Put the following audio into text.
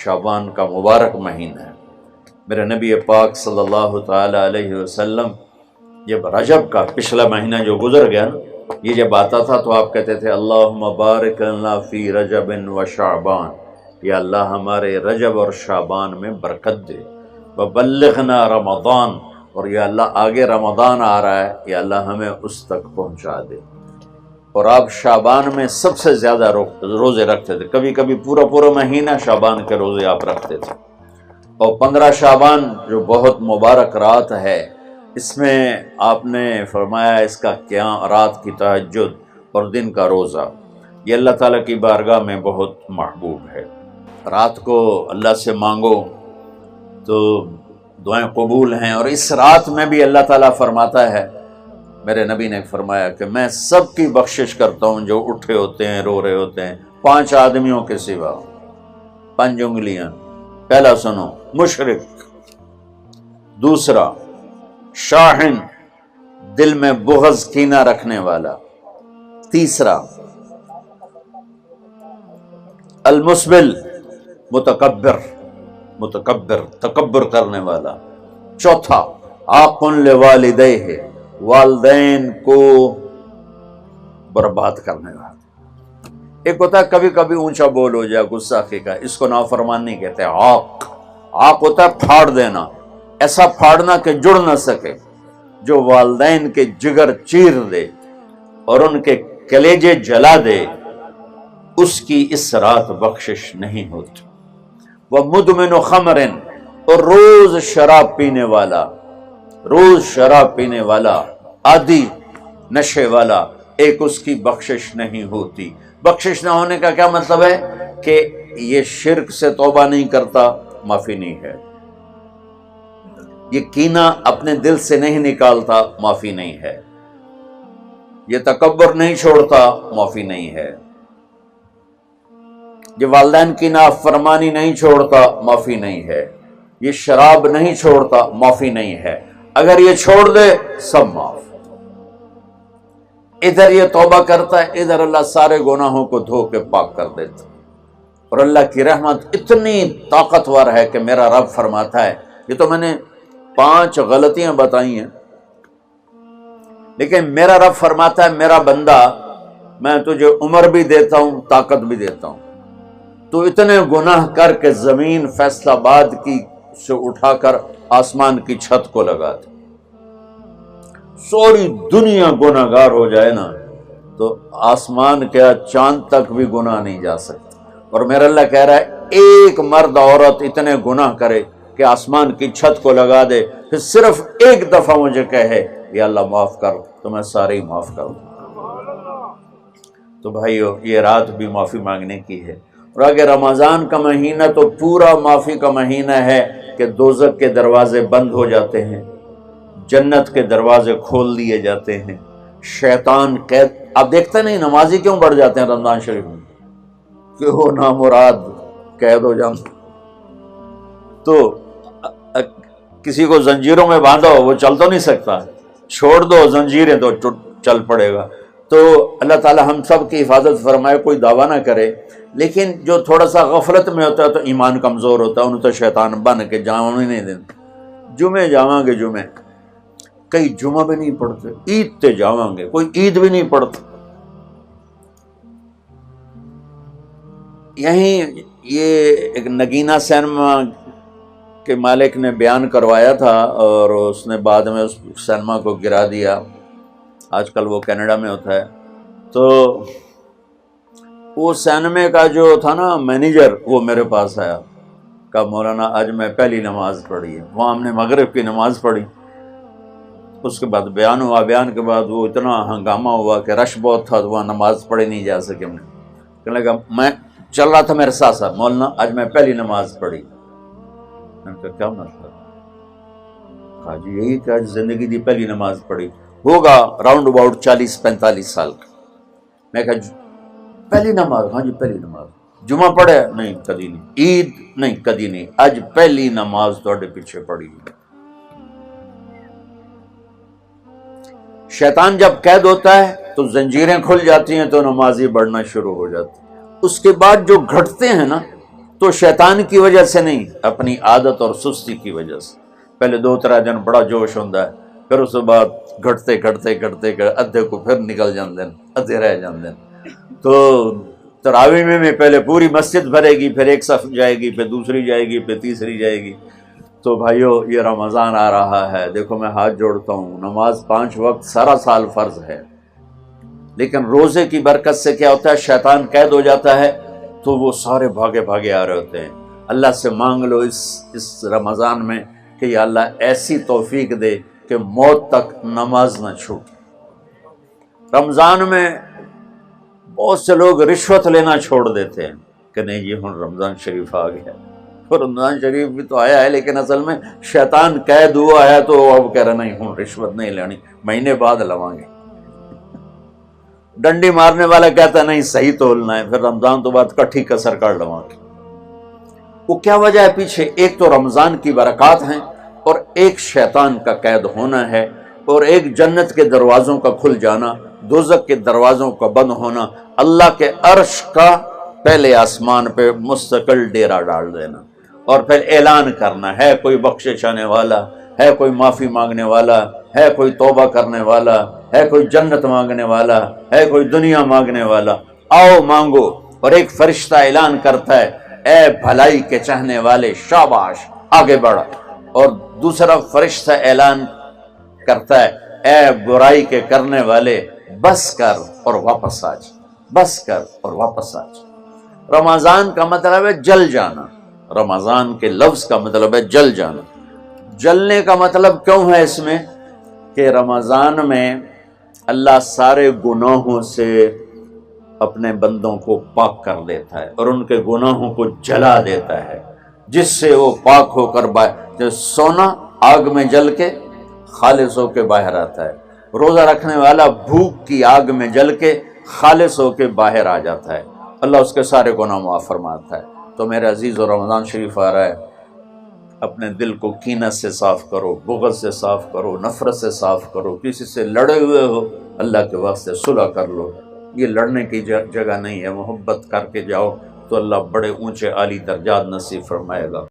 شعبان کا مبارک مہینہ ہے۔ میرے نبی پاک صلی اللہ تعالی علیہ وسلم جب رجب کا پچھلا مہینہ جو گزر گیا نا، یہ جب آتا تھا تو آپ کہتے تھے اللہم بارک لنا فی رجب و شعبان، یا اللہ ہمارے رجب اور شعبان میں برکت دے، وبلغنا رمضان، اور یا اللہ آگے رمضان آ رہا ہے، یا اللہ ہمیں اس تک پہنچا دے۔ اور آپ شعبان میں سب سے زیادہ روزے رکھتے تھے، کبھی کبھی پورا مہینہ شعبان کے روزے آپ رکھتے تھے۔ اور 15 شعبان جو بہت مبارک رات ہے، اس میں آپ نے فرمایا اس کا قیام، رات کی تہجد اور دن کا روزہ، یہ اللہ تعالیٰ کی بارگاہ میں بہت محبوب ہے۔ رات کو اللہ سے مانگو تو دعائیں قبول ہیں، اور اس رات میں بھی اللہ تعالیٰ فرماتا ہے، میرے نبی نے فرمایا کہ میں سب کی بخشش کرتا ہوں جو اٹھے ہوتے ہیں، رو رہے ہوتے ہیں، 5 آدمیوں کے سوا، 5 انگلیاں۔ پہلا سنو، مشرک، دوسرا شاحن، دل میں بغض کینہ رکھنے والا، تیسرا المسبل، متکبر تکبر کرنے والا، چوتھا عاق لوالدیہ، والدین کو برباد کرنے والا۔ ایک ہوتا ہے کبھی کبھی اونچا بول ہو جائے، گستاخی کا، اس کو نافرمانی کہتے ہیں۔ عاق ہوتا ہے پھاڑ دینا، ایسا پھاڑنا کہ جڑ نہ سکے، جو والدین کے جگر چیر دے اور ان کے کلیجے جلا دے، اس کی اس رات بخشش نہیں ہوتی۔ وَمُدْمِنُ خَمْرٍ، اور روز شراب پینے والا، عادی نشے والا، ایک اس کی بخشش نہیں ہوتی۔ بخشش نہ ہونے کا کیا مطلب ہے؟ کہ یہ شرک سے توبہ نہیں کرتا، معافی نہیں ہے، یہ کینہ اپنے دل سے نہیں نکالتا، معافی نہیں ہے، یہ تکبر نہیں چھوڑتا، معافی نہیں ہے، یہ والدین کی نافرمانی نہیں چھوڑتا، معافی نہیں ہے، یہ شراب نہیں چھوڑتا، معافی نہیں ہے۔ اگر یہ چھوڑ دے سب معاف۔ ادھر یہ توبہ کرتا ہے، ادھر اللہ سارے گناہوں کو دھو کے پاک کر دیتا۔ اور اللہ کی رحمت اتنی طاقتور ہے کہ میرا رب فرماتا ہے، یہ تو میں نے 5 غلطیاں بتائی ہیں، لیکن میرا رب فرماتا ہے میرا بندہ، میں تجھے عمر بھی دیتا ہوں، طاقت بھی دیتا ہوں، تو اتنے گناہ کر کے زمین فیصل آباد کی سے اٹھا کر آسمان کی چھت کو لگا دے، سوری دنیا گناہ گار ہو جائے نا تو آسمان کیا چاند تک بھی گناہ نہیں جا سکتا۔ اور میرا اللہ کہہ رہا ہے ایک مرد عورت اتنے گناہ کرے کہ آسمان کی چھت کو لگا دے، پھر صرف ایک دفعہ مجھے کہے یا اللہ معاف کر، تو میں سارے ہی معاف کر دوں۔ تو بھائیو، یہ رات بھی معافی مانگنے کی ہے۔ اور اگر رمضان کا مہینہ تو پورا معافی کا مہینہ ہے کہ دوزخ کے دروازے بند ہو جاتے ہیں، جنت کے دروازے کھول دیے جاتے ہیں، شیطان قید، آپ دیکھتے نہیں نمازی کیوں بڑھ جاتے ہیں رمضان شریف میں؟ کہ وہ نامراد قید ہو جاتے، تو کسی کو زنجیروں میں باندھو وہ چل تو نہیں سکتا، چھوڑ دو زنجیریں تو چل پڑے گا۔ تو اللہ تعالی ہم سب کی حفاظت فرمائے، کوئی دعویٰ نہ کرے، لیکن جو تھوڑا سا غفلت میں ہوتا ہے تو ایمان کمزور ہوتا ہے، انہوں تو شیطان بن کے جانے نہیں دیتے۔ جمعے جاواں گے، جمعے کئی جمعہ بھی نہیں پڑھتے، عید تے جاواں گے، کوئی عید بھی نہیں پڑھتا۔ یہیں یہ ایک نگینہ سینما کے مالک نے بیان کروایا تھا، اور اس نے بعد میں اس سینما کو گرا دیا، آج کل وہ کینیڈا میں ہوتا ہے۔ تو وہ سینمے کا جو تھا نا مینیجر، وہ میرے پاس آیا، کہا مولانا آج میں پہلی نماز پڑھی ہے۔ وہاں ہم نے مغرب کی نماز پڑھی، اس کے بعد بیان ہوا، بیان کے بعد وہ اتنا ہنگامہ ہوا کہ رش بہت تھا، تو وہاں نماز پڑھی نہیں جا سکی۔ ہم نے کہنے لگا، میں چل رہا تھا میرے ساتھ ساتھ، مولانا آج میں پہلی نماز پڑھی۔ میں نے کہا کیا مطلب؟ کہا جی یہی کہ آج زندگی دی پہلی نماز پڑھی، ہوگا راؤنڈ اباؤٹ 40-45 سال کا۔ میں کہا پہلی نماز؟ ہاں جی پہلی نماز۔ جمعہ پڑھے؟ نہیں کدی نہیں۔ عید؟ نہیں کدی نہیں، آج پہلی نماز تھوڑے پیچھے پڑھی۔ شیطان جب قید ہوتا ہے تو زنجیریں کھل جاتی ہیں، تو نمازی بڑھنا شروع ہو جاتی۔ اس کے بعد جو گھٹتے ہیں نا، تو شیطان کی وجہ سے نہیں، اپنی عادت اور سستی کی وجہ سے۔ پہلے 2-3 دن بڑا جوش ہوتا ہے، پھر اس کے بعد گھٹتے ادھے کو پھر نکل جاندے، ادھے رہ جاندے۔ تو تراویح میں پہلے پوری مسجد بھرے گی، پھر ایک صف جائے گی، پھر دوسری جائے گی، پھر تیسری جائے گی۔ تو بھائیو یہ رمضان آ رہا ہے، دیکھو میں ہاتھ جوڑتا ہوں، نماز 5 وقت سارا سال فرض ہے، لیکن روزے کی برکت سے کیا ہوتا ہے، شیطان قید ہو جاتا ہے، تو وہ سارے بھاگے آ رہے ہوتے ہیں۔ اللہ سے مانگ لو اس رمضان میں کہ یا اللہ ایسی توفیق دے کہ موت تک نماز نہ چھوٹ۔ رمضان میں بہت سے لوگ رشوت لینا چھوڑ دیتے ہیں کہ نہیں جی ہن رمضان شریف آ گیا، رمضان شریف بھی تو آیا ہے، لیکن اصل میں شیطان قید ہوا ہے، تو اب کہہ رہا نہیں ہن رشوت نہیں لینی، مہینے بعد لواں گے۔ ڈنڈی مارنے والا کہتا ہے نہیں صحیح تولنا ہے، پھر رمضان تو بعد کٹھی کسر کر لواں گے۔ وہ کیا وجہ ہے پیچھے؟ ایک تو رمضان کی برکات ہیں، اور ایک شیطان کا قید ہونا ہے، اور ایک جنت کے دروازوں کا کھل جانا، دوزخ کے دروازوں کا بند ہونا، اللہ کے عرش کا پہلے آسمان پہ مستقل ڈیرا ڈال دینا، اور پھر اعلان کرنا ہے کوئی بخشش آنے والا ہے، کوئی معافی مانگنے والا ہے، کوئی توبہ کرنے والا ہے، کوئی جنت مانگنے والا ہے، کوئی دنیا مانگنے والا، آؤ مانگو۔ اور ایک فرشتہ اعلان کرتا ہے اے بھلائی کے چاہنے والے شاباش آگے بڑھا، اور دوسرا فرشتہ اعلان کرتا ہے اے برائی کے کرنے والے بس کر اور واپس آ جا، بس کر اور واپس آ جا۔ رمضان کا مطلب ہے جل جانا، رمضان کے لفظ کا مطلب ہے جل جانا۔ جلنے کا مطلب کیوں ہے اس میں کہ رمضان میں اللہ سارے گناہوں سے اپنے بندوں کو پاک کر دیتا ہے، اور ان کے گناہوں کو جلا دیتا ہے، جس سے وہ پاک ہو کر جیسے سونا آگ میں جل کے خالص ہو کے باہر آتا ہے، روزہ رکھنے والا بھوک کی آگ میں جل کے خالص ہو کے باہر آ جاتا ہے، اللہ اس کے سارے گناہ معاف فرماتا ہے۔ تو میرے عزیز و رمضان شریف آ رہا ہے، اپنے دل کو کینت سے صاف کرو، بغض سے صاف کرو، نفرت سے صاف کرو، کسی سے لڑے ہوئے ہو اللہ کے واسطے صلح کر لو، یہ لڑنے کی جگہ نہیں ہے، محبت کر کے جاؤ تو اللہ بڑے اونچے عالی درجات نصیب فرمائے گا۔